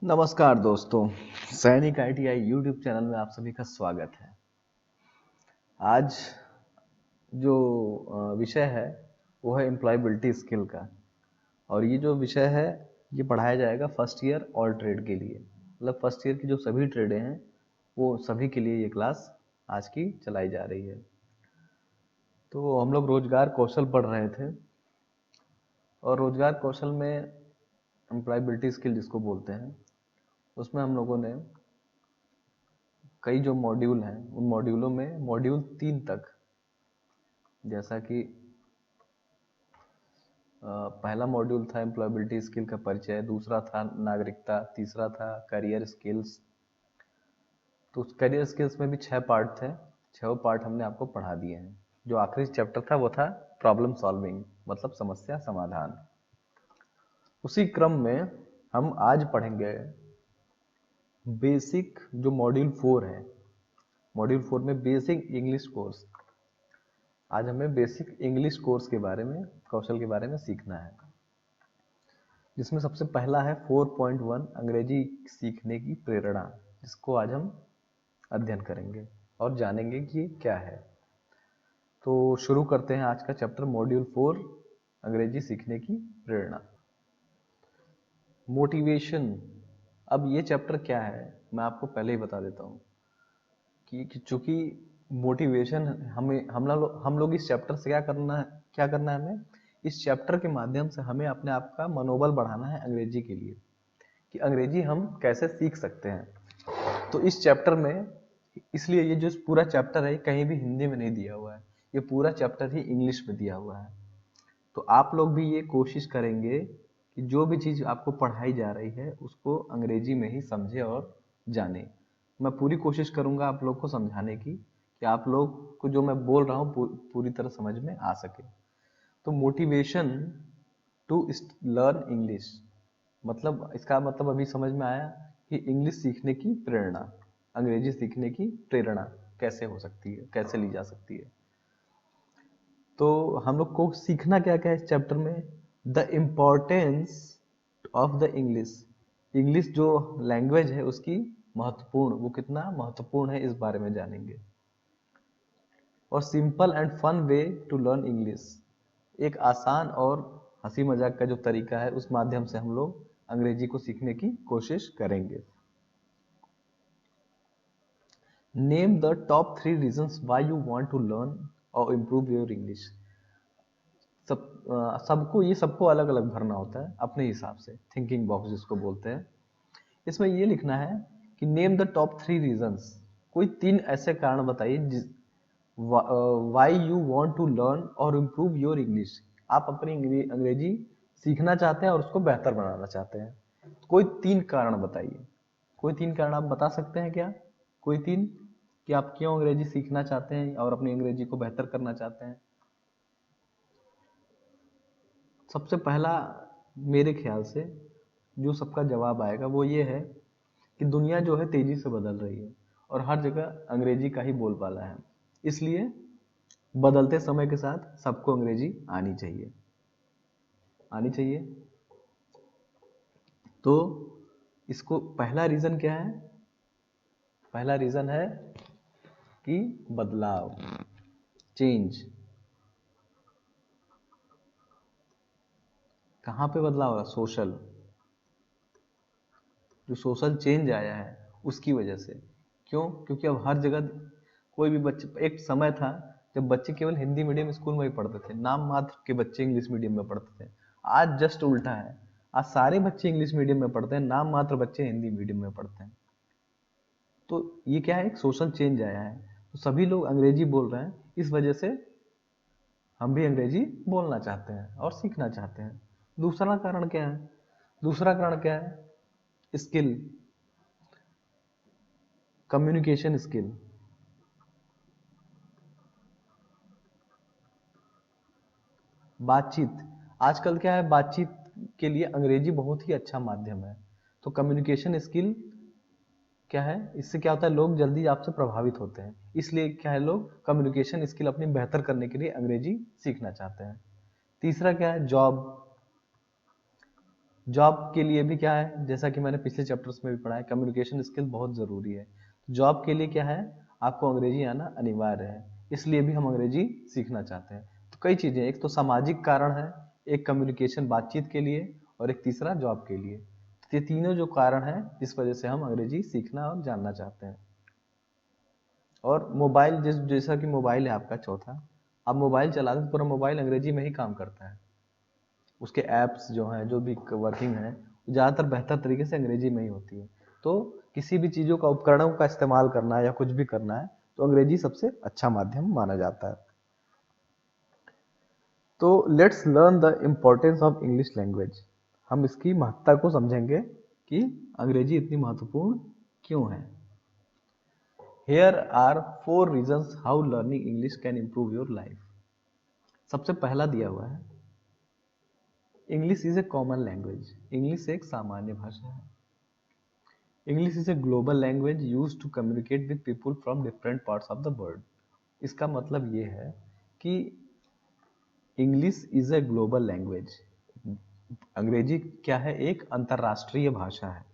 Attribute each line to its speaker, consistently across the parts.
Speaker 1: नमस्कार दोस्तों, सैनिक ITI यूट्यूब चैनल में आप सभी का स्वागत है। आज जो विषय है वो है एम्प्लॉयबिलिटी स्किल का। और ये जो विषय है ये पढ़ाया जाएगा फर्स्ट ईयर ऑल ट्रेड के लिए। मतलब फर्स्ट ईयर की जो सभी ट्रेडें हैं वो सभी के लिए ये क्लास आज की चलाई जा रही है। तो हम लोग रोजगार कौशल पढ़ रहे थे और रोजगार कौशल में एम्प्लॉयबिलिटी स्किल जिसको बोलते हैं उसमें हम लोगों ने कई जो मॉड्यूल हैं उन मॉड्यूलों में मॉड्यूल 3 तक, जैसा कि पहला मॉड्यूल था एम्प्लॉयबिलिटी स्किल का परिचय, दूसरा था नागरिकता, तीसरा था करियर स्किल्स। तो करियर स्किल्स में भी 6 पार्ट थे, 6 पार्ट हमने आपको पढ़ा दिए हैं। जो आखिरी चैप्टर था वो था प्रॉब्लम सॉल्विंग, मतलब समस्या समाधान। उसी क्रम में हम आज पढ़ेंगे बेसिक, जो मॉड्यूल 4 है। मॉड्यूल 4 में बेसिक इंग्लिश कोर्स। आज हमें बेसिक इंग्लिश कोर्स के बारे में, कौशल के बारे में सीखना है, जिसमें सबसे पहला है 4.1 अंग्रेजी सीखने की प्रेरणा, जिसको आज हम अध्ययन करेंगे और जानेंगे कि ये क्या है। तो शुरू करते हैं आज का चैप्टर मॉड्यूल 4 अंग्रेजी सीखने की प्रेरणा। मोटिवेशन। अब ये चैप्टर क्या है मैं आपको पहले ही बता देता हूँ कि चूंकि मोटिवेशन हमें हम लोग इस चैप्टर से क्या करना है हमें इस चैप्टर के माध्यम से हमें अपने आप का मनोबल बढ़ाना है अंग्रेजी के लिए, कि अंग्रेजी हम कैसे सीख सकते हैं। तो इस चैप्टर में, इसलिए ये जो पूरा चैप्टर है कहीं भी हिंदी में नहीं दिया हुआ है, ये पूरा चैप्टर ही इंग्लिश में दिया हुआ है। तो आप लोग भी ये कोशिश करेंगे कि जो भी चीज़ आपको पढ़ाई जा रही है उसको अंग्रेजी में ही समझे और जाने। मैं पूरी कोशिश करूंगा आप लोग को समझाने की, कि आप लोग को जो मैं बोल रहा हूँ पूरी तरह समझ में आ सके। तो मोटिवेशन टू लर्न इंग्लिश, मतलब इसका मतलब अभी समझ में आया कि इंग्लिश सीखने की प्रेरणा, अंग्रेजी सीखने की प्रेरणा कैसे हो सकती है, कैसे ली जा सकती है। तो हम लोग को सीखना क्या क्या है इस चैप्टर में? The importance of the English. English जो लैंग्वेज है उसकी महत्वपूर्ण, वो कितना महत्वपूर्ण है इस बारे में जानेंगे। और simple and fun way to learn English, एक आसान और हंसी मजाक का जो तरीका है उस माध्यम से हम लोग अंग्रेजी को सीखने की कोशिश करेंगे। Name the top 3 reasons why you want to learn और इम्प्रूव योर इंग्लिश। सबको अलग अलग भरना होता है अपने हिसाब से, थिंकिंग बॉक्स जिसको बोलते हैं। इसमें ये लिखना है कि नेम द टॉप 3 रीजंस, कोई 3 ऐसे कारण बताइए why you want to learn और इम्प्रूव योर इंग्लिश। आप अपनी अंग्रेजी सीखना चाहते हैं और उसको बेहतर बनाना चाहते हैं। कोई 3 कारण बताइए। कोई 3 कारण आप बता सकते हैं क्या? कोई 3, कि आप क्यों अंग्रेजी सीखना चाहते हैं और अपनी अंग्रेजी को बेहतर करना चाहते हैं। सबसे पहला मेरे ख्याल से जो सबका जवाब आएगा वो ये है कि दुनिया जो है तेजी से बदल रही है और हर जगह अंग्रेजी का ही बोलबाला है। इसलिए बदलते समय के साथ सबको अंग्रेजी आनी चाहिए, आनी चाहिए। तो इसको पहला रीजन क्या है? पहला रीजन है कि बदलाव, चेंज। कहाँ पे बदलाव हो रहा? सोशल, जो सोशल चेंज आया है उसकी वजह से। क्यों? क्योंकि अब हर जगह कोई भी बच्चे, एक समय था जब बच्चे केवल हिंदी मीडियम स्कूल में ही पढ़ते थे, नाम मात्र के बच्चे इंग्लिश मीडियम में पढ़ते थे। आज जस्ट उल्टा है, आज सारे बच्चे इंग्लिश मीडियम में पढ़ते हैं, नाम मात्र बच्चे हिंदी मीडियम में पढ़ते हैं। तो ये क्या है? एक सोशल चेंज आया है, तो सभी लोग अंग्रेजी बोल रहे हैं, इस वजह से हम भी अंग्रेजी बोलना चाहते हैं और सीखना चाहते हैं। दूसरा कारण क्या है? दूसरा कारण क्या है? स्किल, कम्युनिकेशन स्किल, बातचीत। आजकल क्या है, बातचीत के लिए अंग्रेजी बहुत ही अच्छा माध्यम है। तो कम्युनिकेशन स्किल क्या है, इससे क्या होता है, लोग जल्दी आपसे प्रभावित होते हैं। इसलिए क्या है, लोग कम्युनिकेशन स्किल अपनी बेहतर करने के लिए अंग्रेजी सीखना चाहते हैं। तीसरा क्या है? जॉब। जॉब के लिए भी क्या है, जैसा कि मैंने पिछले चैप्टर्स में भी पढ़ा है, कम्युनिकेशन स्किल बहुत ज़रूरी है। जॉब के लिए क्या है, आपको अंग्रेजी आना अनिवार्य है, इसलिए भी हम अंग्रेजी सीखना चाहते हैं। तो कई चीज़ें, एक तो सामाजिक कारण है, एक कम्युनिकेशन बातचीत के लिए, और एक तीसरा जॉब के लिए। तो ये तीनों जो कारण हैं जिस वजह से हम अंग्रेजी सीखना और जानना चाहते हैं। और मोबाइल, जैसा कि मोबाइल है आपका चौथा, आप मोबाइल चलाते हैं, पूरा मोबाइल अंग्रेजी में ही काम करता है। उसके ऐप्स जो हैं, जो भी वर्किंग है, ज़्यादातर बेहतर तरीके से अंग्रेजी में ही होती है। तो किसी भी चीज़ों का, उपकरणों का इस्तेमाल करना है या कुछ भी करना है, तो अंग्रेजी सबसे अच्छा माध्यम माना जाता है। तो let's learn the importance of English language. हम इसकी महत्ता को समझेंगे कि अंग्रेजी इतनी महत्वपूर्ण क्यों है। Here are 4 reasons how learning English can improve your life. सबसे पहला दिया हुआ है, English is a common language. English एक सामान्य भाषा है। English is a global language used to communicate with people from different parts of the world. इसका मतलब ये है कि English is a global language, अंग्रेजी क्या है, एक अंतर्राष्ट्रीय भाषा है।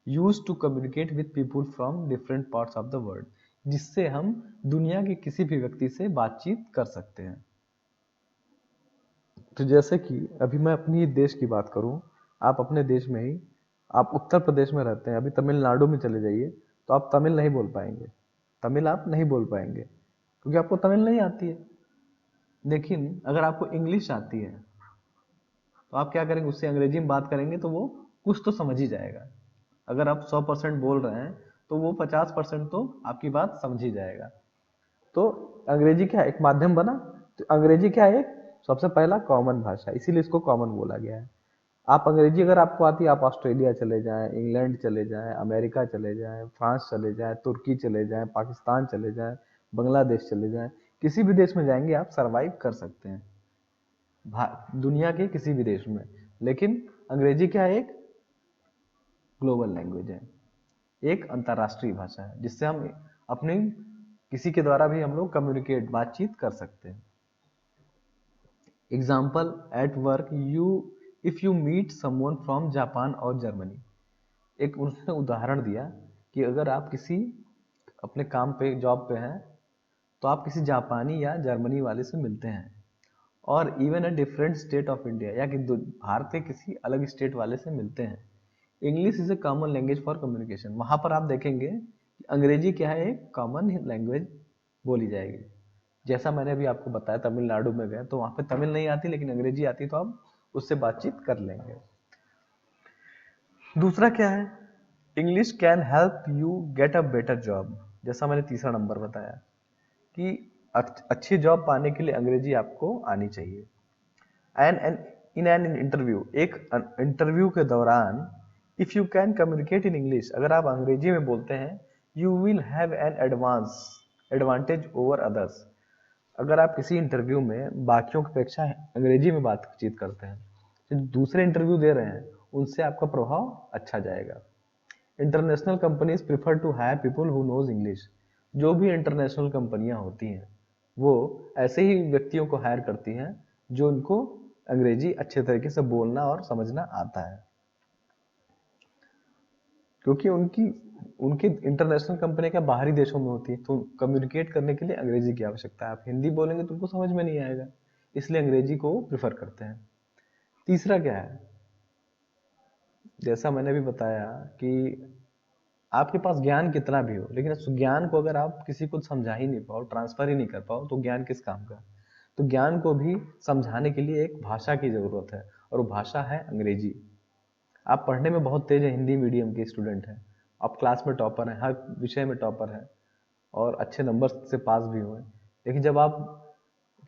Speaker 1: Use to communicate with people from different parts of the world, जिससे हम दुनिया के किसी भी व्यक्ति से बातचीत कर सकते हैं। तो जैसे कि अभी मैं अपनी देश की बात करूं, आप अपने देश में ही, आप उत्तर प्रदेश में रहते हैं, अभी तमिलनाडु में चले जाइए तो आप तमिल नहीं बोल पाएंगे, तमिल आप नहीं बोल पाएंगे क्योंकि आपको तमिल नहीं आती है। लेकिन अगर आपको इंग्लिश आती है तो आप क्या करेंगे, उससे अंग्रेजी में बात करेंगे तो वो कुछ तो समझ ही जाएगा। अगर आप 100% बोल रहे हैं तो वो 50% तो आपकी बात समझ ही जाएगा। तो अंग्रेजी क्या एक माध्यम बना, तो अंग्रेजी क्या है, एक सबसे पहला कॉमन भाषा, इसीलिए इसको कॉमन बोला गया है। आप अंग्रेजी अगर आपको आती है, आप ऑस्ट्रेलिया चले जाएं, इंग्लैंड चले जाएं, अमेरिका चले जाएं, फ्रांस चले जाएं, तुर्की चले जाएं, पाकिस्तान चले जाएं, बांग्लादेश चले जाएं, किसी भी देश में जाएंगे आप सरवाइव कर सकते हैं, दुनिया के किसी भी देश में। लेकिन अंग्रेजी क्या है, एक ग्लोबल लैंग्वेज है, एक अंतर्राष्ट्रीय भाषा है, जिससे हम अपने किसी के द्वारा भी हम लोग कम्युनिकेट, बातचीत कर सकते हैं। Example, at work you, if you meet someone from Japan और जर्मनी। एक उसने उदाहरण दिया कि अगर आप किसी अपने काम पे, जॉब पे हैं, तो आप किसी जापानी या जर्मनी वाले से मिलते हैं, और even a different state of India, या कि भारत के किसी अलग स्टेट वाले से मिलते हैं। English is a common language for communication. वहां पर आप देखेंगे कि अंग्रेजी क्या है, एक कॉमन लैंग्वेज बोली जाएगी। जैसा मैंने अभी आपको बताया, तमिलनाडु में गए तो वहां पे तमिल नहीं आती, लेकिन अंग्रेजी आती, तो आप उससे बातचीत कर लेंगे। दूसरा क्या है, English can help you get a better job. जैसा मैंने तीसरा नंबर बताया कि अच्छी जॉब पाने के लिए अंग्रेजी आपको आनी चाहिए। एंड इन एन इंटरव्यू, एक इंटरव्यू के दौरान, if you can communicate in English, अगर आप अंग्रेजी में बोलते हैं, you will have an advantage over others. अगर आप किसी इंटरव्यू में बाकियों की अपेक्षा अंग्रेजी में बातचीत करते हैं, तो दूसरे इंटरव्यू दे रहे हैं उनसे आपका प्रभाव अच्छा जाएगा। International companies prefer to hire people who knows English. जो भी इंटरनेशनल कंपनियां होती हैं वो ऐसे ही व्यक्तियों को हायर करती हैं जो उनको अंग्रेजी अच्छे तरीके से बोलना और समझना आता है, क्योंकि उनकी इंटरनेशनल कंपनी क्या बाहरी देशों में होती है, तो कम्युनिकेट करने के लिए अंग्रेजी की आवश्यकता है। आप हिंदी बोलेंगे तो उनको समझ में नहीं आएगा, इसलिए अंग्रेजी को प्रिफर करते हैं। तीसरा क्या है, जैसा मैंने भी बताया कि आपके पास ज्ञान कितना भी हो, लेकिन उस ज्ञान को अगर आप किसी को समझा ही नहीं पाओ, ट्रांसफर ही नहीं कर पाओ, तो ज्ञान किस काम का। तो ज्ञान को भी समझाने के लिए एक भाषा की जरूरत है, और वो भाषा है अंग्रेजी। आप पढ़ने में बहुत तेज है, हिंदी मीडियम के स्टूडेंट हैं, आप क्लास में टॉपर हैं, हर विषय में टॉपर हैं, और अच्छे नंबर से पास भी हुए, लेकिन जब आप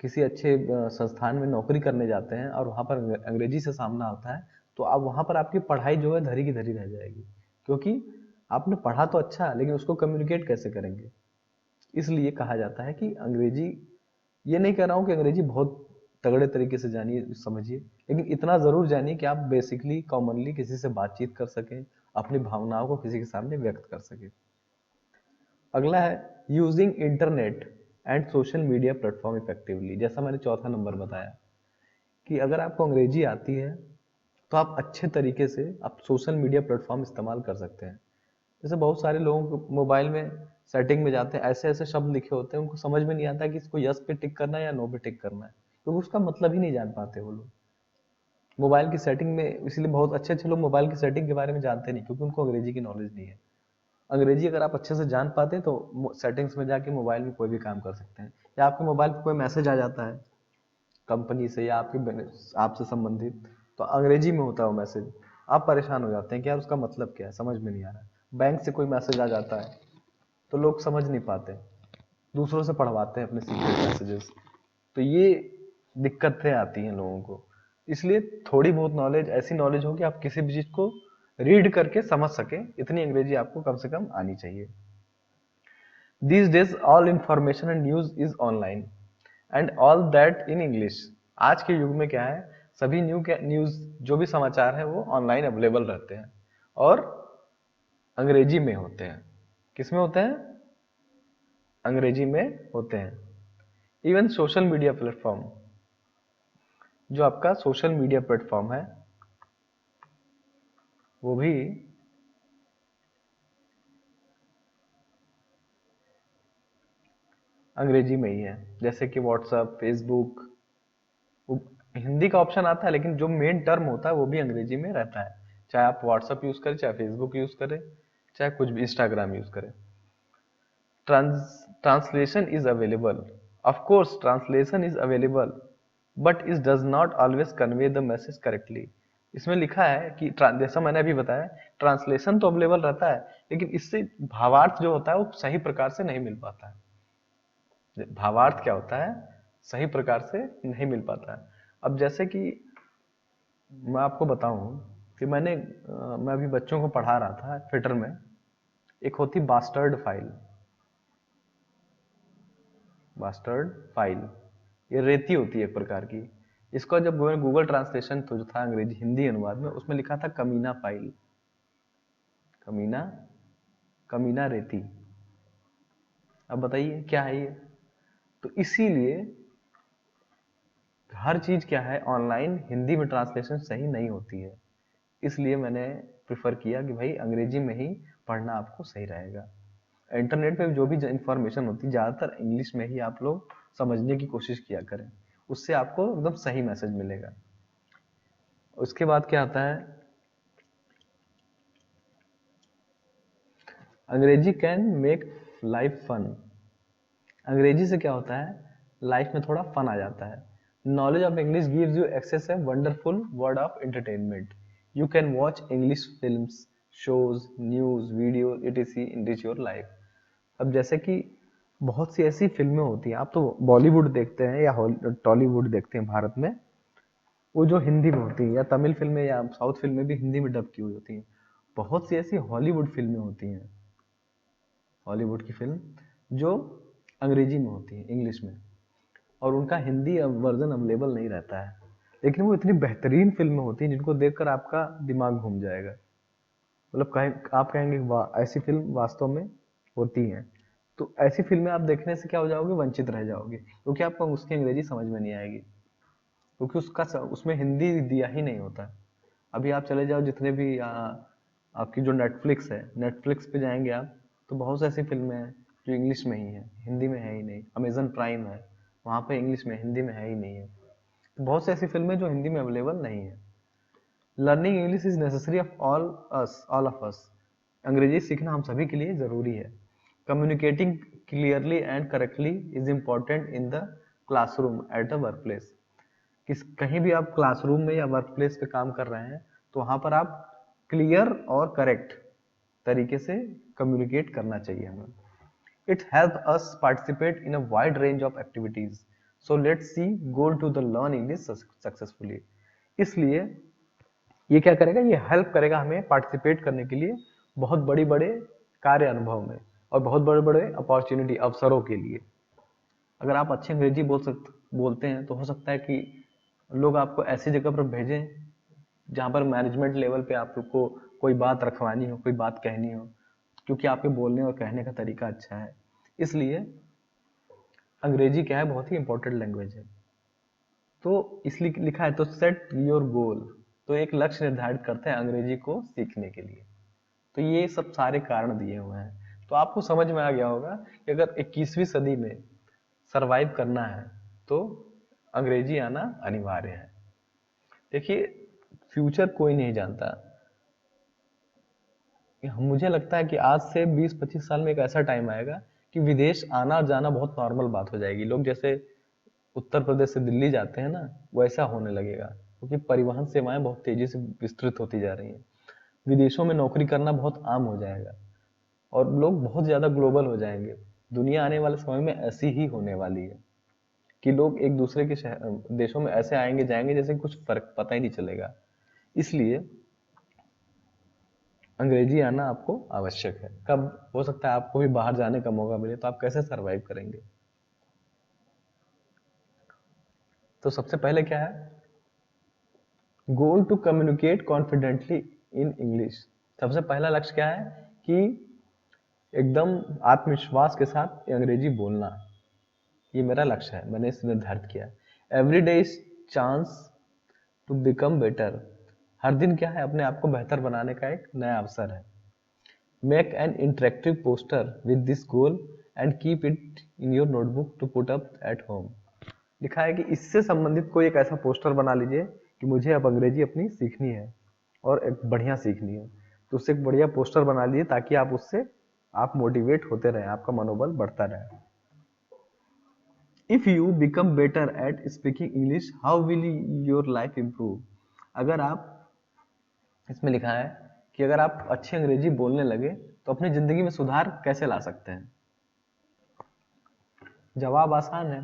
Speaker 1: किसी अच्छे संस्थान में नौकरी करने जाते हैं और वहाँ पर अंग्रेजी से सामना होता है, तो आप वहाँ पर आपकी पढ़ाई जो है धरी की धरी रह जाएगी, क्योंकि आपने पढ़ा तो अच्छा, लेकिन उसको कम्युनिकेट कैसे करेंगे। इसलिए कहा जाता है कि अंग्रेजी, ये नहीं कह रहा हूँ कि अंग्रेजी बहुत तगड़े तरीके से जानिए, समझिए, लेकिन इतना ज़रूर जानिए कि आप बेसिकली कॉमनली किसी से बातचीत कर सकें, अपनी भावनाओं को किसी के सामने व्यक्त कर सकें। अगला है using internet and social media platform effectively. जैसा मैंने चौथा नंबर बताया कि अगर आपको अंग्रेजी आती है तो आप अच्छे तरीके से आप सोशल मीडिया प्लेटफॉर्म इस्तेमाल कर सकते हैं। जैसे बहुत सारे लोगों को मोबाइल में सेटिंग में जाते हैं, ऐसे ऐसे शब्द लिखे होते हैं, उनको समझ में नहीं आता कि इसको यस पे टिक करना है या नो पे टिक करना है, क्योंकि उसका मतलब ही नहीं जान पाते वो लोग। मोबाइल की सेटिंग में इसलिए बहुत अच्छे अच्छे लोग मोबाइल की सेटिंग के बारे में जानते नहीं, क्योंकि उनको अंग्रेजी की नॉलेज नहीं है। अंग्रेजी अगर आप अच्छे से जान पाते हैं तो सेटिंग्स में जाके मोबाइल में कोई भी काम कर सकते हैं। या आपके मोबाइल पर कोई मैसेज आ जाता है कंपनी से या आपसे संबंधित, तो अंग्रेजी में होता है वो मैसेज, आप परेशान हो जाते हैं कि यार उसका मतलब क्या है, समझ में नहीं आ रहा है। बैंक से कोई मैसेज आ जाता है तो लोग समझ नहीं पाते, दूसरों से पढ़वाते हैं अपने सीक्रेट मैसेजेस। तो ये दिक्कतें आती हैं लोगों को। इसलिए थोड़ी बहुत नॉलेज, ऐसी नॉलेज हो कि आप किसी भी चीज को रीड करके समझ सके, इतनी अंग्रेजी आपको कम से कम आनी चाहिए। These days all information and news is online and all that in English। आज के युग में क्या है, सभी न्यूज जो भी समाचार है वो ऑनलाइन अवेलेबल रहते हैं और अंग्रेजी में होते हैं। किस में होते हैं? अंग्रेजी में होते हैं। इवन सोशल मीडिया प्लेटफॉर्म, जो आपका सोशल मीडिया प्लेटफॉर्म है वो भी अंग्रेजी में ही है। जैसे कि व्हाट्सएप, फेसबुक, हिंदी का ऑप्शन आता है लेकिन जो मेन टर्म होता है वो भी अंग्रेजी में रहता है। चाहे आप व्हाट्सएप यूज करें, चाहे फेसबुक यूज करें, चाहे कुछ भी इंस्टाग्राम यूज करें। Translation is available, of course translation is available, but it does not always convey the message correctly. इसमें लिखा है कि जैसा मैंने अभी बताया, ट्रांसलेशन तो अवेलेबल रहता है लेकिन इससे भावार्थ जो होता है वो सही प्रकार से नहीं मिल पाता है। भावार्थ क्या होता है, सही प्रकार से नहीं मिल पाता है। अब जैसे कि मैं आपको बताऊं कि मैं अभी बच्चों को पढ़ा रहा था फिटर में। एक होती बास्टर्ड फाइल, बास्टर्ड फाइल, ये रेती होती है एक प्रकार की। इसका जब गूगल ट्रांसलेशन तो जो था अंग्रेजी हिंदी अनुवाद में, उसमें लिखा था कमीना फाइल, कमीना, कमीना रेती। अब बताइए क्या है ये? तो इसीलिए हर चीज क्या है, ऑनलाइन हिंदी में ट्रांसलेशन सही नहीं होती है। इसलिए मैंने प्रेफर किया कि भाई अंग्रेजी में ही पढ़ना आपको सही रहेगा। इंटरनेट पे जो भी इंफॉर्मेशन होती है ज़्यादातर इंग्लिश में ही आप लोग समझने की कोशिश किया करें, उससे आपको एकदम सही मैसेज मिलेगा। उसके बाद क्या आता है, अंग्रेजी कैन मेक लाइफ फन। अंग्रेजी से क्या होता है, लाइफ में थोड़ा फन आ जाता है। Knowledge of English gives you access a wonderful word of entertainment. You can watch English films, shows, news, video etc enrich your life. अब जैसे कि बहुत सी ऐसी फिल्में होती हैं, आप तो बॉलीवुड देखते हैं या टॉलीवुड देखते हैं भारत में, वो जो हिंदी में होती हैं, या तमिल फिल्में या साउथ फिल्में भी हिंदी में डब की हुई होती हैं। बहुत सी ऐसी हॉलीवुड फिल्में होती हैं, हॉलीवुड की फिल्म जो अंग्रेजी में होती है, इंग्लिश में, और उनका हिंदी वर्जन अवेलेबल नहीं रहता है। लेकिन वो इतनी बेहतरीन फिल्में होती हैं जिनको देखकर आपका दिमाग घूम जाएगा। मतलब आप कहेंगे वाह, ऐसी फिल्म वास्तव में होती हैं। तो ऐसी फिल्में आप देखने से क्या हो जाओगे, वंचित रह जाओगे, क्योंकि आपको उसकी अंग्रेजी समझ में नहीं आएगी, क्योंकि उसमें हिंदी दिया ही नहीं होता। अभी आप चले जाओ जितने भी आपकी जो नेटफ्लिक्स है, नेटफ्लिक्स पे जाएंगे आप, तो बहुत सी ऐसी फिल्में हैं जो इंग्लिश में ही है, हिंदी में है ही नहीं। अमेजन प्राइम है, वहाँ पे इंग्लिश में, हिंदी में है ही नहीं है। तो बहुत सी ऐसी फिल्में जो हिंदी में अवेलेबल नहीं है। Learning English is necessary of all of us. अंग्रेजी सीखना हम सभी के लिए जरूरी है। Communicating clearly and correctly is important in the classroom at the work place. कहीं भी आप क्लासरूम में या वर्क प्लेस पे काम कर रहे हैं तो वहां पर आप क्लियर और करेक्ट तरीके से कम्युनिकेट करना चाहिए हमें। It help us participate in a wide range of activities, so let's see goal to the learn English successfully. इसलिए ये क्या करेगा, ये हेल्प करेगा हमें पार्टिसिपेट करने के लिए बहुत बड़ी बड़े कार्य अनुभव में और बहुत बड़े बड़े अपॉर्चुनिटी, अवसरों के लिए। अगर आप अच्छी अंग्रेजी बोलते हैं तो हो सकता है कि लोग आपको ऐसी जगह पर भेजें जहाँ पर मैनेजमेंट लेवल पे आप लोग को कोई बात रखवानी हो, कोई बात कहनी हो, क्योंकि आपके बोलने और कहने का तरीका अच्छा है। इसलिए अंग्रेजी क्या है, बहुत ही इंपॉर्टेंट लैंग्वेज है। तो इसलिए लिखा है, तो सेट योर गोल, तो एक लक्ष्य निर्धारित करते हैं अंग्रेजी को सीखने के लिए। तो ये सब सारे कारण दिए हुए हैं। तो आपको समझ में आ गया होगा कि अगर 21वीं सदी में सरवाइव करना है तो अंग्रेजी आना अनिवार्य है। देखिए, फ्यूचर कोई नहीं जानता। मुझे लगता है कि आज से 20-25 साल में एक ऐसा टाइम आएगा कि विदेश आना और जाना बहुत नॉर्मल बात हो जाएगी। लोग जैसे उत्तर प्रदेश से दिल्ली जाते हैं ना, वैसा होने लगेगा, क्योंकि परिवहन सेवाएं बहुत तेजी से विस्तृत होती जा रही हैं। विदेशों में नौकरी करना बहुत आम हो जाएगा और लोग बहुत ज्यादा ग्लोबल हो जाएंगे। दुनिया आने वाले समय में ऐसी ही होने वाली है कि लोग एक दूसरे के देशों में ऐसे आएंगे जाएंगे जैसे कुछ फर्क पता ही नहीं चलेगा। इसलिए अंग्रेजी आना आपको आवश्यक है। कब हो सकता है आपको भी बाहर जाने का मौका मिले, तो आप कैसे सरवाइव करेंगे? तो सबसे पहले क्या है, goal to communicate confidently in English. सबसे पहला लक्ष्य क्या है कि एकदम आत्मविश्वास के साथ अंग्रेजी बोलना। ये मेरा लक्ष्य है, मैंने इसे निर्धारित किया। Every day is chance to become better. हर दिन क्या है, अपने आप को बेहतर बनाने का एक नया अवसर है। Make an interactive poster with this goal and keep it in your notebook to put up at home. लिखा है कि इससे संबंधित कोई एक ऐसा पोस्टर बना लीजिए कि मुझे अब अंग्रेजी अपनी सीखनी है और एक बढ़िया सीखनी है। तो उससे एक बढ़िया पोस्टर बना लीजिए ताकि आप उससे आप मोटिवेट होते रहें, आपका मनोबल बढ़ता रहे। If you become better at speaking English, how will your life improve. अगर आप, इसमें लिखा है कि अगर आप अच्छी अंग्रेजी बोलने लगे तो अपनी जिंदगी में सुधार कैसे ला सकते हैं। जवाब आसान है,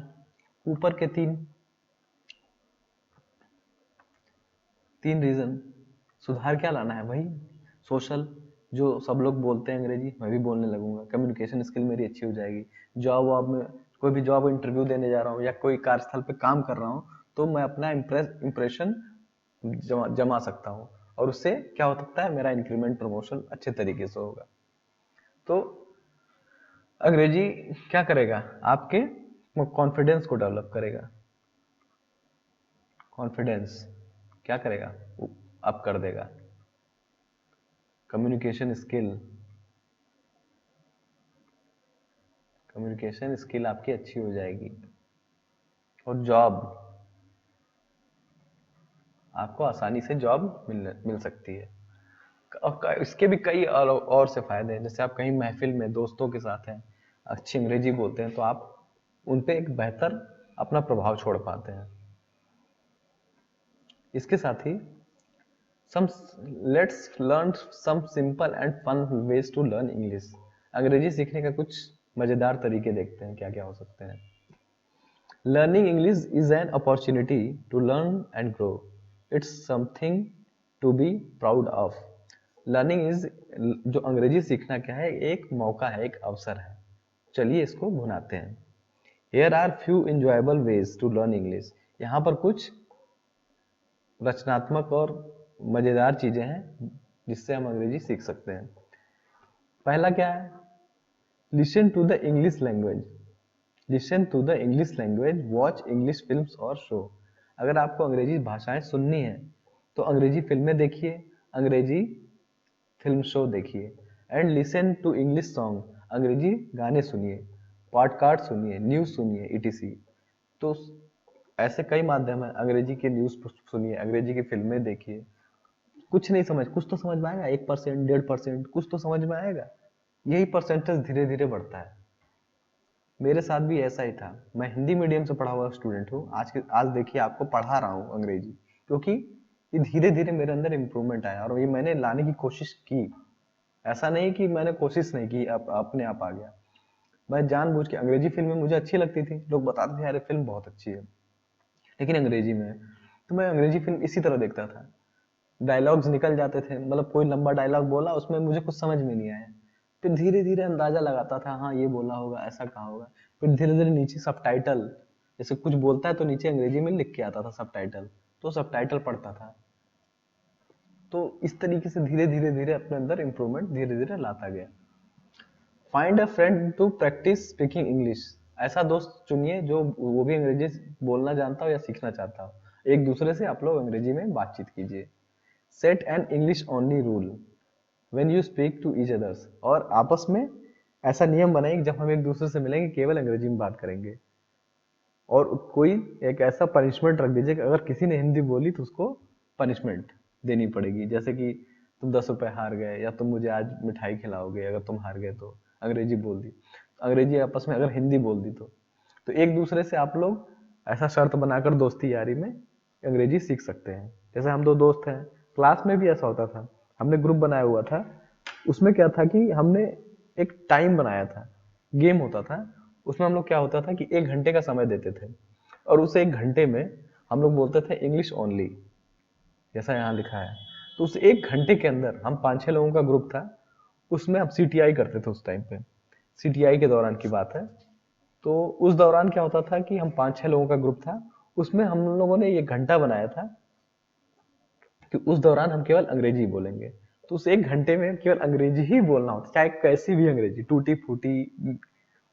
Speaker 1: ऊपर के तीन रीजन। सुधार क्या लाना है, वही सोशल, जो सब लोग बोलते हैं अंग्रेजी, मैं भी बोलने लगूंगा। कम्युनिकेशन स्किल मेरी अच्छी हो जाएगी। जॉब वॉब में, कोई भी जॉब इंटरव्यू देने जा रहा हूँ या कोई कार्यस्थल पे काम कर रहा हूँ, तो मैं अपना इम्प्रेशन जमा सकता हूँ और उससे क्या हो सकता है, मेरा इंक्रीमेंट प्रमोशन अच्छे तरीके से होगा। तो अंग्रेजी क्या करेगा, आपके कॉन्फिडेंस को डेवलप करेगा। कॉन्फिडेंस क्या करेगा, अप कर देगा। कम्युनिकेशन स्किल, कम्युनिकेशन स्किल आपकी अच्छी हो जाएगी। और जॉब, आपको आसानी से जॉब मिल सकती है। और इसके भी कई और से फायदे हैं। जैसे आप कहीं महफिल में दोस्तों के साथ हैं, अच्छी अंग्रेजी बोलते हैं, तो आप उन पे एक बेहतर अपना प्रभाव छोड़ पाते हैं। इसके साथ ही some let's learn some simple and fun ways to learn English। अंग्रेजी सीखने का कुछ मजेदार तरीके देखते हैं क्या क्या हो सकते हैं। Learning English is an opportunity to learn and grow. It's something to be proud of. Learning is, जो अंग्रेजी सीखना क्या है, एक मौका है, एक अवसर है। चलिए इसको भुनाते हैं। Here are few enjoyable ways to learn English। यहाँ पर कुछ रचनात्मक और मजेदार चीजें हैं जिससे हम अंग्रेजी सीख सकते हैं। पहला क्या है, listen to the English language. Listen to the English language, watch English films और शो। अगर आपको अंग्रेजी भाषाएं सुननी है तो अंग्रेजी फिल्में देखिए, अंग्रेजी फिल्म शो देखिए। And listen to English song, अंग्रेजी गाने सुनिए, पॉडकास्ट सुनिए, न्यूज सुनिए, ईटीसी। तो ऐसे कई माध्यम है, अंग्रेजी के न्यूज सुनिए, अंग्रेजी की फिल्में देखिए। कुछ नहीं समझ, कुछ तो समझ में आएगा, 1%, 1.5%, कुछ तो समझ में आएगा। यही परसेंटेज धीरे धीरे बढ़ता है। मेरे साथ भी ऐसा ही था। मैं हिंदी मीडियम से पढ़ा हुआ स्टूडेंट हूँ, आज देखिए आपको पढ़ा रहा हूँ अंग्रेजी, क्योंकि ये धीरे धीरे मेरे अंदर इम्प्रूवमेंट आया और ये मैंने लाने की कोशिश की। ऐसा नहीं कि मैंने कोशिश नहीं की, अपने आप आ गया। मैं जानबूझ के, अंग्रेजी फिल्में मुझे अच्छी लगती थी, लोग बताते थे यार फिल्म बहुत अच्छी है, लेकिन अंग्रेजी में, तो मैं अंग्रेजी फिल्म इसी तरह देखता था। डायलॉग्स निकल जाते थे, मतलब कोई लंबा डायलॉग बोला, उसमें मुझे कुछ समझ में नहीं आया, फिर धीरे धीरे अंदाजा लगाता था, हाँ ये बोला होगा, ऐसा कहा होगा। फिर धीरे धीरे नीचे सबटाइटल, जैसे कुछ बोलता है तो नीचे अंग्रेजी में लिख के आता था सबटाइटल, तो सबटाइटल पढ़ता था। तो इस तरीके से धीरे धीरे धीरे अपने अंदर इंप्रूवमेंट धीरे धीरे लाता गया। Find a friend to practise speaking English. ऐसा दोस्त चुनिए जो वो भी अंग्रेजी बोलना जानता हो या सीखना चाहता हो। एक दूसरे से आप लोग अंग्रेजी में बातचीत कीजिए। Set an English only rule when you speak to each others, और आपस में ऐसा नियम बनाएं कि जब हम एक दूसरे से मिलेंगे केवल अंग्रेजी में बात करेंगे। और कोई एक ऐसा पनिशमेंट रख दीजिए कि अगर किसी ने हिंदी बोली तो उसको पनिशमेंट देनी पड़ेगी, जैसे कि तुम 10 रुपए हार गए, या तुम मुझे आज मिठाई खिलाओगे अगर तुम हार गए तो, अंग्रेजी बोल दी। अंग्रेजी आपस में अगर हिंदी बोल दी तो एक दूसरे से आप लोग ऐसा शर्त बनाकर दोस्ती यारी में अंग्रेजी सीख सकते हैं। जैसे हम दो दोस्त हैं, क्लास में भी ऐसा होता था, हमने ग्रुप बनाया हुआ था, उसमें क्या था कि हमने एक टाइम बनाया था, गेम होता था, उसमें हम लोग क्या होता था कि 1 घंटे का समय देते थे, और उस 1 घंटे में हम लोग बोलते थे इंग्लिश ओनली, जैसा यहाँ लिखा है। तो उस 1 घंटे के अंदर हम 5-6 लोगों का ग्रुप था, उसमें हम CTI करते थे उस टाइम पे, CTI के दौरान की बात है। तो उस दौरान क्या होता था कि हम 5-6 लोगों का ग्रुप था, उसमें हम लोगों ने 1 घंटा बनाया था कि उस दौरान हम केवल अंग्रेजी बोलेंगे। तो उस 1 घंटे में केवल अंग्रेजी ही बोलना होता, चाहे कैसी भी अंग्रेजी, टूटी फूटी,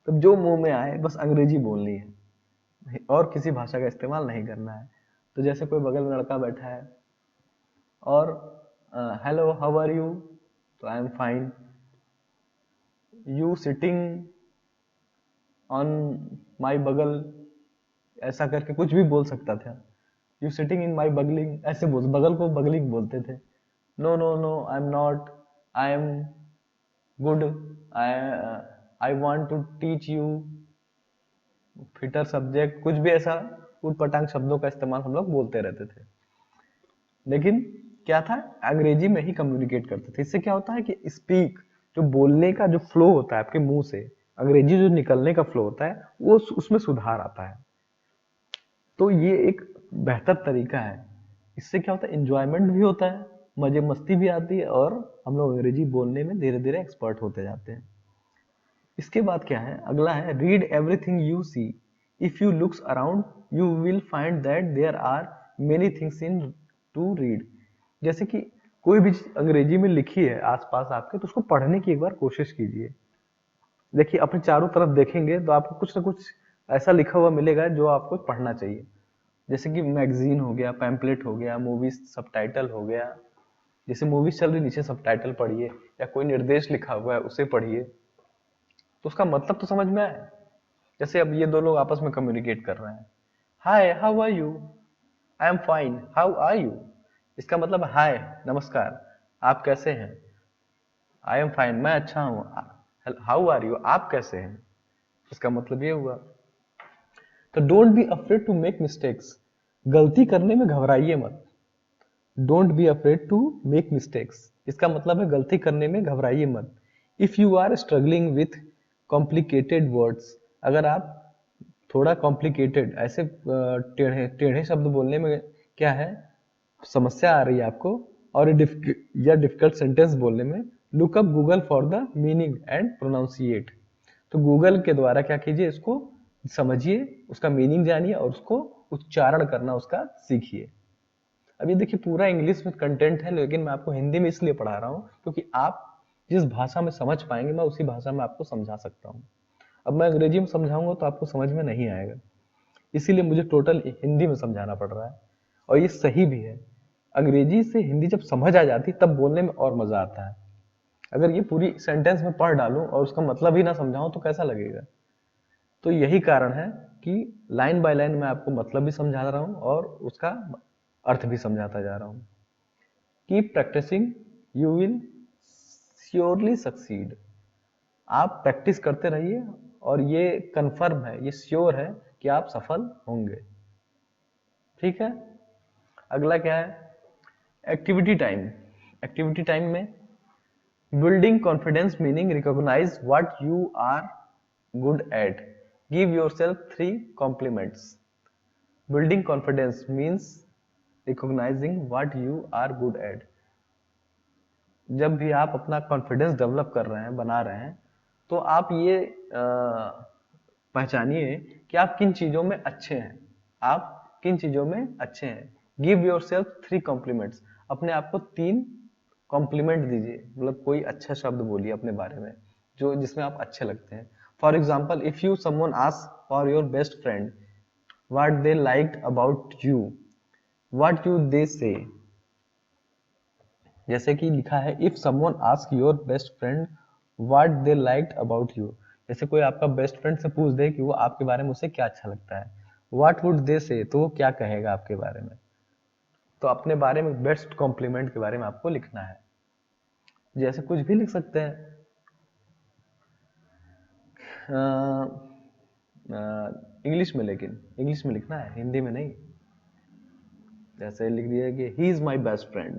Speaker 1: तब जो मुंह में आए बस अंग्रेजी बोलनी है, और किसी भाषा का इस्तेमाल नहीं करना है। तो जैसे कोई बगल में लड़का बैठा है और हेलो हाउ आर यू, तो आई am fine, you sitting on my बगल, ऐसा करके कुछ भी बोल सकता था। यू सिटिंग इन माई बगलिंग, ऐसे बोल, बगल को बगलिंग बोलते थे। No no no I am not, I am good, I I want to teach you, fitter subject, कुछ भी ऐसा उट पटांग शब्दों का इस्तेमाल हम लोग बोलते रहते थे। लेकिन क्या था, अंग्रेजी में ही कम्युनिकेट करते थे। इससे क्या होता है कि स्पीक, जो बोलने का जो फ्लो होता है आपके मुंह से, अंग्रेजी जो निकलने का फ्लो होता है, वो उसमें सुधार आता है। तो ये एक बेहतर तरीका है। इससे क्या होता है, इंजॉयमेंट भी होता है, मजे मस्ती भी आती है, और हम लोग अंग्रेजी बोलने में धीरे धीरे एक्सपर्ट होते जाते हैं। इसके बाद क्या है, अगला है read everything you see, if you looks around you will find that there are many things in to read. जैसे कि कोई भी चीज अंग्रेजी में लिखी है आसपास आपके, तो उसको पढ़ने की एक बार कोशिश कीजिए। देखिए अपने चारों तरफ देखेंगे तो आपको कुछ ना कुछ ऐसा लिखा हुआ मिलेगा जो आपको पढ़ना चाहिए। जैसे कि मैगजीन हो गया, पैम्पलेट हो गया, मूवीज सबटाइटल हो गया। जैसे मूवीज चल रही, नीचे सबटाइटल पढ़िए, या कोई निर्देश लिखा हुआ है उसे पढ़िए, तो उसका मतलब तो समझ में आए। जैसे अब ये दो लोग आपस में कम्युनिकेट कर रहे हैं, hi how are you, I am fine how are you. इसका मतलब हाय नमस्कार, आप कैसे हैं, आई एम फाइन मैं अच्छा हूँ, हाउ आर यू आप कैसे हैं, इसका मतलब ये हुआ। तो don't be afraid to make mistakes, गलती करने में घबराइए मत। Don't be afraid to make mistakes, इसका मतलब है गलती करने में घबराइए मत। If you are struggling with complicated words, अगर आप थोड़ा कॉम्प्लिकेटेड ऐसे टेढ़े टेढ़े शब्द बोलने में क्या है, समस्या आ रही है आपको, और डिफिकल्ट सेंटेंस बोलने में, look up Google for the meaning and pronunciate. तो गूगल के द्वारा क्या कीजिए, इसको समझिए, उसका मीनिंग जानिए, और उसको उच्चारण करना उसका सीखिए। अब ये देखिए पूरा इंग्लिश में कंटेंट है, लेकिन मैं आपको हिंदी में इसलिए पढ़ा रहा हूँ क्योंकि आप जिस भाषा में समझ पाएंगे मैं उसी भाषा में आपको समझा सकता हूँ। अब मैं अंग्रेजी में समझाऊंगा तो आपको समझ में नहीं आएगा, इसीलिए मुझे टोटल हिंदी में समझाना पड़ रहा है। और ये सही भी है, अंग्रेजी से हिंदी जब समझ आ जाती तब बोलने में और मजा आता है। अगर ये पूरी सेंटेंस में पढ़ डालूं और उसका मतलब ही ना समझाऊं तो कैसा लगेगा। तो यही कारण है कि लाइन बाय लाइन मैं आपको मतलब भी समझा रहा हूं और उसका अर्थ भी समझाता जा रहा हूं। Keep practising you will surely succeed. आप प्रैक्टिस करते रहिए, और ये कंफर्म है, ये श्योर है कि आप सफल होंगे। ठीक है, अगला क्या है, एक्टिविटी टाइम। एक्टिविटी टाइम में building confidence meaning recognise what you are good at, give yourself 3 compliments. Building confidence means recognising what you are good at. जब भी आप अपना कॉन्फिडेंस डेवलप कर रहे हैं, बना रहे हैं, तो आप ये पहचानिए कि आप किन चीजों में अच्छे हैं, आप किन चीजों में अच्छे हैं। गिव योर सेल्फ 3 कॉम्प्लीमेंट्स, अपने आप को 3 कॉम्प्लीमेंट दीजिए, मतलब कोई अच्छा शब्द बोलिए अपने बारे में जो जिसमें आप अच्छे लगते हैं। For example, if you someone ask for your best friend what they liked about you, what you they से, जैसे कि लिखा है if someone ask your best friend what they liked about you, जैसे कोई आपका बेस्ट फ्रेंड से पूछ दे कि वो आपके बारे में उसे क्या अच्छा लगता है, व्हाट वुड दे से, तो वो क्या कहेगा आपके बारे में। तो अपने बारे में बेस्ट कॉम्प्लीमेंट के बारे में आपको लिखना है। जैसे कुछ भी लिख सकते हैं, इंग्लिश में, लेकिन इंग्लिश में लिखना है, हिंदी में नहीं। जैसे लिख दिया कि he is my best friend,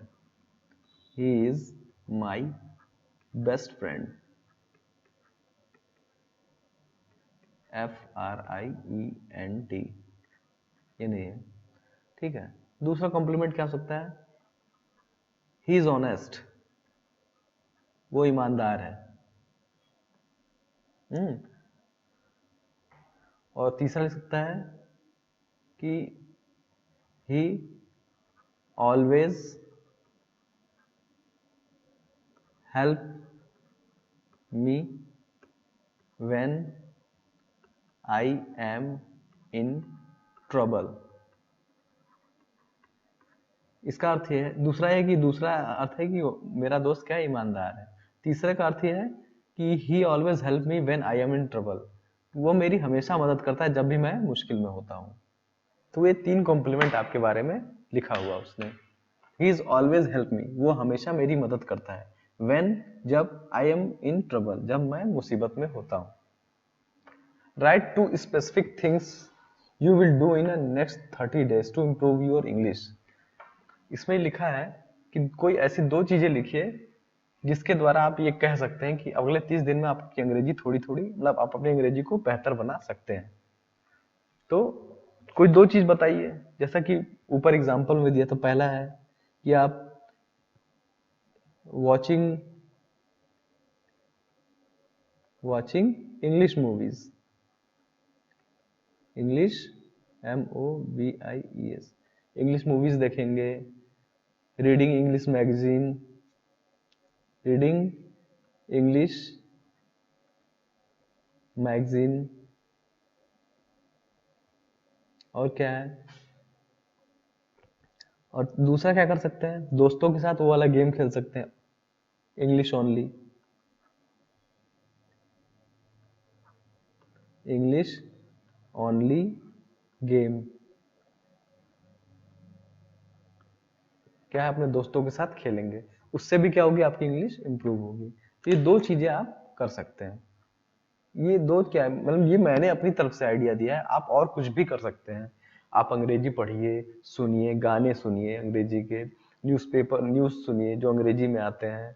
Speaker 1: he is my best friend, FRIEND, ये नहीं है, ठीक है। दूसरा कॉम्प्लीमेंट क्या हो सकता है, ही इज ऑनेस्ट, वो ईमानदार है। हम्म। और तीसरा लिख सकता है कि ही always help me when I am in trouble. इसका अर्थ ये है, दूसरा है कि दूसरा अर्थ है कि मेरा दोस्त क्या है, ईमानदार है। तीसरे का अर्थ ये है कि ही always help me when I am in trouble, वो मेरी हमेशा मदद करता है जब भी मैं मुश्किल में होता हूँ। तो ये 3 कॉम्प्लीमेंट आपके बारे में लिखा हुआ उसने। He is always help me, वो हमेशा मेरी मदद करता है। व्हेन, जब, आई एम इन ट्रबल, जब मैं मुसीबत में होता हूँ। Write 2 specific things you will do in next 30 days to improve your English. इसमें लिखा है कि कोई ऐसी 2 चीजें लिखिए जिसके द्वारा आप ये कह सकते हैं कि अगले 30 दिन में आपकी अंग्रेजी थोड़ी थोड़ी, मतलब आप अपनी अंग्रेजी को बेहतर बना सकते हैं। तो कोई 2 चीज बताइए, जैसा कि ऊपर एग्जांपल में दिया। तो पहला है कि आप watching watching English movies, English MOVIES, English movies देखेंगे। Reading English magazine, reading English magazine. और क्या है, और दूसरा क्या कर सकते हैं, दोस्तों के साथ वो वाला गेम खेल सकते हैं, English only, English only game. क्या है, अपने दोस्तों के साथ खेलेंगे, उससे भी क्या होगी, आपकी इंग्लिश इंप्रूव होगी। तो ये 2 चीजें आप कर सकते हैं। ये 2 क्या है, मतलब ये मैंने अपनी तरफ से आइडिया दिया है, आप और कुछ भी कर सकते हैं। आप अंग्रेजी पढ़िए, सुनिए, गाने सुनिए अंग्रेजी के, न्यूज़पेपर न्यूज़ सुनिए जो अंग्रेजी में आते हैं,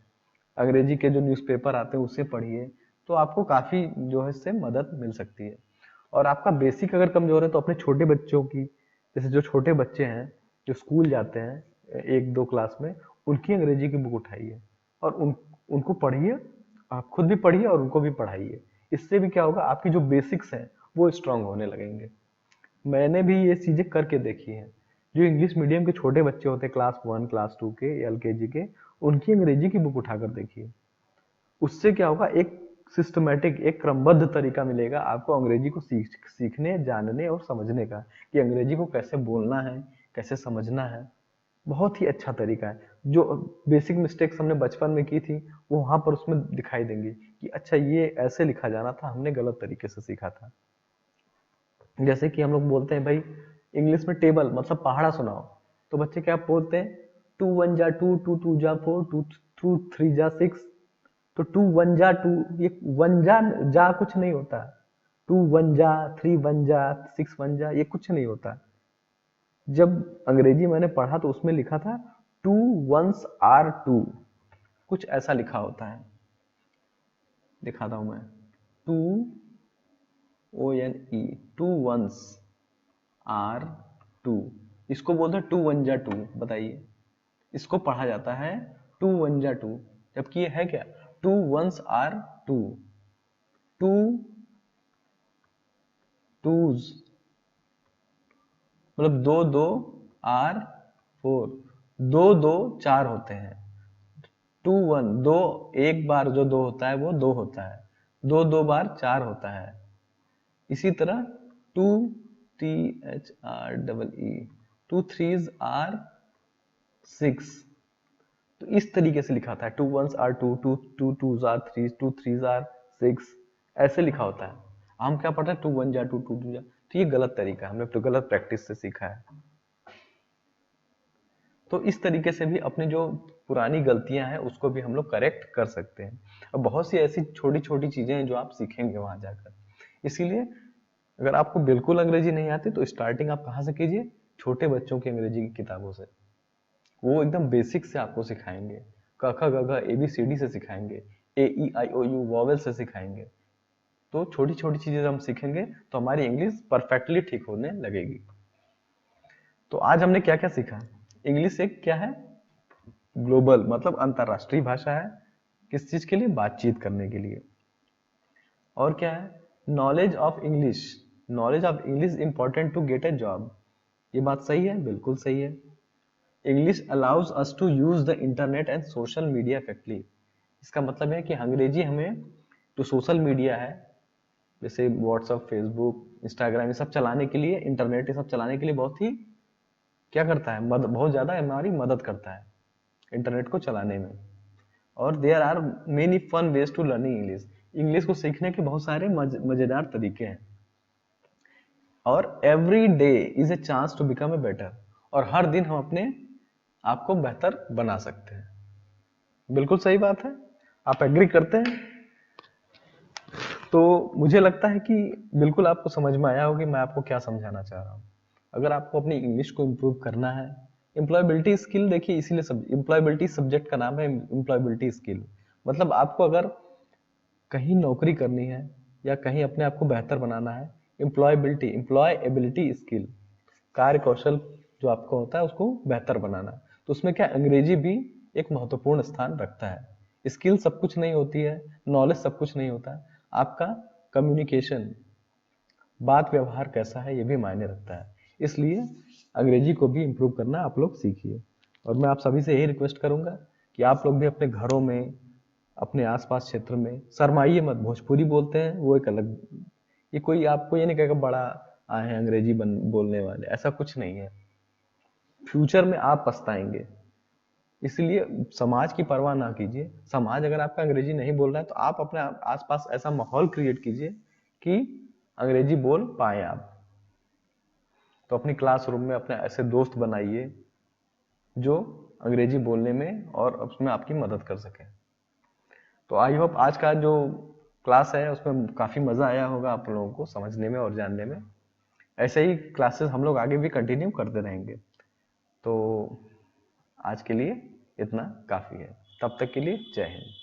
Speaker 1: अंग्रेजी के जो न्यूज़पेपर आते हैं उसे पढ़िए। तो आपको काफी जो है इससे मदद मिल सकती है। और आपका बेसिक अगर कमजोर है तो अपने छोटे बच्चों की, जैसे जो छोटे बच्चे हैं जो स्कूल जाते हैं 1-2 क्लास में, उनकी अंग्रेजी की बुक उठाइए और उनको पढ़िए, आप खुद भी पढ़िए और उनको भी पढ़ाइए। इससे भी क्या होगा, आपकी जो बेसिक्स हैं वो स्ट्रांग होने लगेंगे। मैंने भी ये चीजें करके देखी हैं। जो इंग्लिश मीडियम के छोटे बच्चे होते हैं क्लास 1 क्लास 2 के, LKG के, उनकी अंग्रेजी की बुक उठाकर देखिए। उससे क्या होगा, एक सिस्टमेटिक, एक क्रमबद्ध तरीका मिलेगा आपको अंग्रेजी को सीखने, जानने और समझने का, कि अंग्रेजी को कैसे बोलना है, कैसे समझना है। बहुत ही अच्छा तरीका है। जो बेसिक मिस्टेक्स हमने बचपन में की थी वो वहां पर उसमें दिखाई देंगी कि अच्छा ये ऐसे लिखा जाना था, हमने गलत तरीके से सीखा था। जैसे कि हम लोग बोलते हैं भाई इंग्लिश में टेबल मतलब पहाड़ा सुनाओ, तो बच्चे क्या बोलते हैं, 2 1 जा 2, 2 2 जा 4, 2 2 3 जा 6। तो 2 1 जा 2, ये 1 जा कुछ नहीं होता, 2 1 जा 3 1 जा 6 1 जा, ये कुछ नहीं होता। जब अंग्रेजी मैंने पढ़ा तो उसमें लिखा था 2 1s are 2, कुछ ऐसा लिखा होता है, दिखाता हूं मैं। 2 ONE, 2 1s are 2, इसको बोलते हैं 2 1 जा 2। बताइए, इसको पढ़ा जाता है 2 1 जा 2, जबकि ये है क्या, 2 1s are 2, 2 2s, मतलब 2 2 R 4, 2 2 4 होते हैं। 2 1, दो, एक बार जो 2 होता है वो 2 होता है, 2 2 बार 4 होता है। इसी तरह 2 THREE, 2 3s are 6, तो इस तरीके से लिखा था, 2 1s are 2, 2 2s are 3, 2 3s are 6, ऐसे लिखा होता है। हम क्या पढ़ते हैं 2 1 जा 2 2 2 जा, तो ये गलत तरीका है, हमने तो गलत प्रैक्टिस से सीखा है। तो इस तरीके से भी अपनी जो पुरानी गलतियां हैं उसको भी हम लोग करेक्ट कर सकते हैं। और बहुत सी ऐसी छोटी छोटी चीजें हैं जो आप सीखेंगे वहां जाकर। इसीलिए अगर आपको बिल्कुल अंग्रेजी नहीं आती तो स्टार्टिंग आप कहाँ से कीजिए, छोटे बच्चों की अंग्रेजी की किताबों से। वो एकदम बेसिक से आपको सिखाएंगे, क ख ग घ ABCD से सिखाएंगे, AEIOU वॉवेल से सिखाएंगे। तो छोटी छोटी चीजें जब हम सीखेंगे तो हमारी इंग्लिश परफेक्टली ठीक होने लगेगी। तो आज हमने क्या क्या सीखा। इंग्लिश एक क्या है, ग्लोबल मतलब अंतरराष्ट्रीय भाषा है। किस चीज के लिए, बातचीत करने के लिए। और क्या है, knowledge of English, knowledge of English important to get a job. ये बात सही है, बिल्कुल सही है। English allows us to use the internet and social media effectively. इसका मतलब है कि अंग्रेजी हमें जो सोशल मीडिया है, जैसे व्हाट्सएप, फेसबुक, इंस्टाग्राम, ये सब चलाने के लिए, इंटरनेट ये सब चलाने के लिए बहुत ही क्या करता है, बहुत ज्यादा हमारी मदद करता है इंटरनेट को चलाने में। और there are many fun ways to learning English. English को सीखने के बहुत सारे मजेदार तरीके हैं। और every day is a chance to become a better. और हर दिन हम अपने आप को बेहतर बना सकते हैं। बिल्कुल सही बात है, आप एग्री करते हैं। तो मुझे लगता है कि बिल्कुल आपको समझ में आया होगा कि मैं आपको क्या समझाना चाह रहा हूँ। अगर आपको अपनी इंग्लिश को इम्प्रूव करना है, एम्प्लॉयबिलिटी स्किल, देखिए इसीलिए सब एम्प्लॉयबिलिटी सब्जेक्ट का नाम है एम्प्लॉयबिलिटी स्किल। मतलब आपको अगर कहीं नौकरी करनी है या कहीं अपने आप को बेहतर बनाना है, एम्प्लॉयबिलिटी स्किल, कार्य कौशल जो आपका होता है उसको बेहतर बनाना। तो उसमें क्या, अंग्रेजी भी एक महत्वपूर्ण स्थान रखता है। स्किल सब कुछ नहीं होती है, नॉलेज सब कुछ नहीं होता है। आपका कम्युनिकेशन, बात व्यवहार कैसा है, ये भी मायने रखता है। इसलिए अंग्रेजी को भी इम्प्रूव करना आप लोग सीखिए। और मैं आप सभी से यही रिक्वेस्ट करूंगा कि आप लोग भी अपने घरों में, अपने आसपास क्षेत्र में शर्माइए मत। भोजपुरी बोलते हैं वो एक अलग, ये कोई आपको ये नहीं कहेगा बड़ा आए हैं अंग्रेजी बोलने वाले, ऐसा कुछ नहीं है। फ्यूचर में आप पछताएंगे। इसलिए समाज की परवाह ना कीजिए। समाज अगर आपका अंग्रेजी नहीं बोल रहा है तो आप अपने आसपास ऐसा माहौल क्रिएट कीजिए कि अंग्रेजी बोल पाए आप। तो अपनी क्लासरूम में अपने ऐसे दोस्त बनाइए जो अंग्रेजी बोलने में और उसमें आपकी मदद कर सके। तो आई होप आज का जो क्लास है उसमें काफी मजा आया होगा आप लोगों को समझने में और जानने में। ऐसे ही क्लासेस हम लोग आगे भी कंटिन्यू करते रहेंगे। तो आज के लिए इतना काफी है। तब तक के लिए जय हिंद।